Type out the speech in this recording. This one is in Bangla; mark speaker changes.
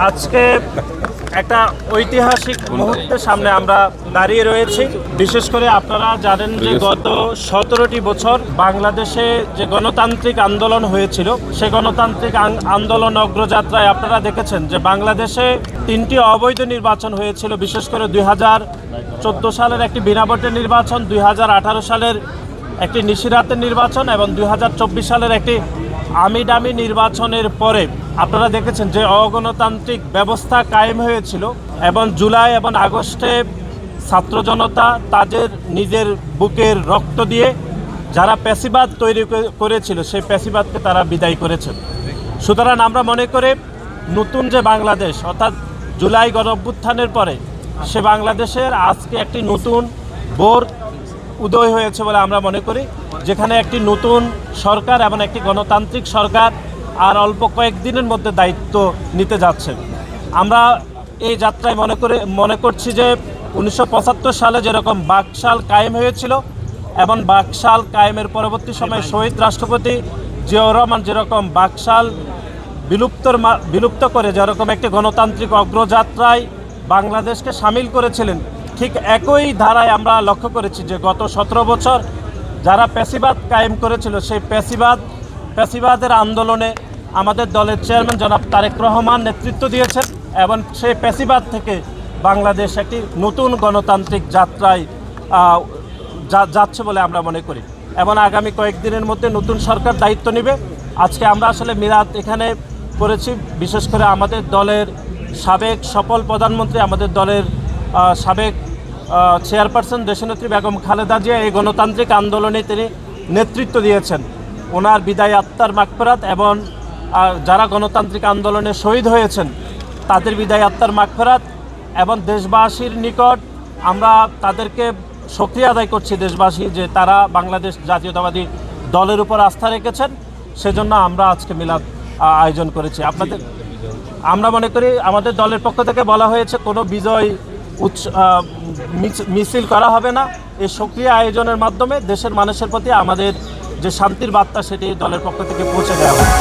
Speaker 1: আজকে একটা ঐতিহাসিক মুহূর্তের সামনে আমরা দাঁড়িয়ে রয়েছি। বিশেষ করে আপনারা জানেন যে গত 17টি বছর বাংলাদেশে যে গণতান্ত্রিক আন্দোলন হয়েছিল, সেই গণতান্ত্রিক আন্দোলন অগ্রযাত্রায় আপনারা দেখেছেন যে বাংলাদেশে 3টি অবৈধ নির্বাচন হয়েছিল। বিশেষ করে 2014 সালের একটি বিনা ভোটের নির্বাচন, 2018 সালের একটি নিশিরাতের নির্বাচন এবং 2024 সালের একটি আমিডামি নির্বাচনের পরে আপনারা দেখেছেন যে অগণতান্ত্রিক ব্যবস্থা কায়েম হয়েছিল এবং জুলাই এবং আগস্টে ছাত্র জনতা তাদের নিজের বুকের রক্ত দিয়ে যারা প্যাসিবাদ তৈরি করেছিল সেই প্যাসিবাদকে তারা বিদায় করেছেন। সুতরাং আমরা মনে করি নতুন যে বাংলাদেশ অর্থাৎ জুলাই গণঅভ্যুত্থানের পরে সে বাংলাদেশের আজকে একটি নতুন ভোর উদয় হয়েছে বলে আমরা মনে করি, যেখানে একটি নতুন সরকার এবং একটি গণতান্ত্রিক সরকার আর অল্প কয়েকদিনের মধ্যে দায়িত্ব নিতে যাচ্ছে। আমরা এই যাত্রায় মনে করছি যে 1975 সালে যেরকম বাকশাল কায়েম হয়েছিল এবং বাকশাল কায়েমের পরবর্তী সময়ে শহীদ রাষ্ট্রপতি জিয়াউর রহমান যেরকম বাকশাল বিলুপ্ত করে যেরকম একটি গণতান্ত্রিক অগ্রযাত্রায় বাংলাদেশকে সামিল করেছিলেন, ঠিক একই ধারায় আমরা লক্ষ্য করেছি যে গত 17 বছর যারা প্যাসিবাদ কায়েম করেছিল সেই প্যাসিবাদের আন্দোলনে আমাদের দলের চেয়ারম্যান জনাব তারেক রহমান নেতৃত্ব দিয়েছেন এবং সেই প্যাসিবাদ থেকে বাংলাদেশ একটি নতুন গণতান্ত্রিক যাত্রায় যাচ্ছে বলে আমরা মনে করি এবং আগামী কয়েকদিনের মধ্যে নতুন সরকার দায়িত্ব নেবে। আজকে আমরা আসলে মিলাদ এখানে করেছি, বিশেষ করে আমাদের দলের সাবেক সফল প্রধানমন্ত্রী, আমাদের দলের সাবেক চেয়ারপারসন দেশনেত্রী বেগম খালেদা জিয়া এই গণতান্ত্রিক আন্দোলনে তিনি নেতৃত্ব দিয়েছেন। ওনার বিদায় আত্মার মাগফিরাত এবং যারা গণতান্ত্রিক আন্দোলনে শহীদ হয়েছেন তাদের বিদায় আত্মার মাগফিরাত এবং দেশবাসীর নিকট আমরা তাদেরকে শুকরিয়া আদায় করছি দেশবাসী যে তারা বাংলাদেশ জাতীয়তাবাদী দলের উপর আস্থা রেখেছেন, সেজন্য আমরা আজকে মিলাদ আয়োজন করেছি। আমরা মনে করি আমাদের দলের পক্ষ থেকে বলা হয়েছে কোনো বিজয় মিছিল করা হবে না। এই সক্রিয় আয়োজনের মাধ্যমে দেশের মানুষের প্রতি আমাদের যে শান্তির বার্তা সেটি দলের পক্ষ থেকে পৌঁছে দেওয়া হবে।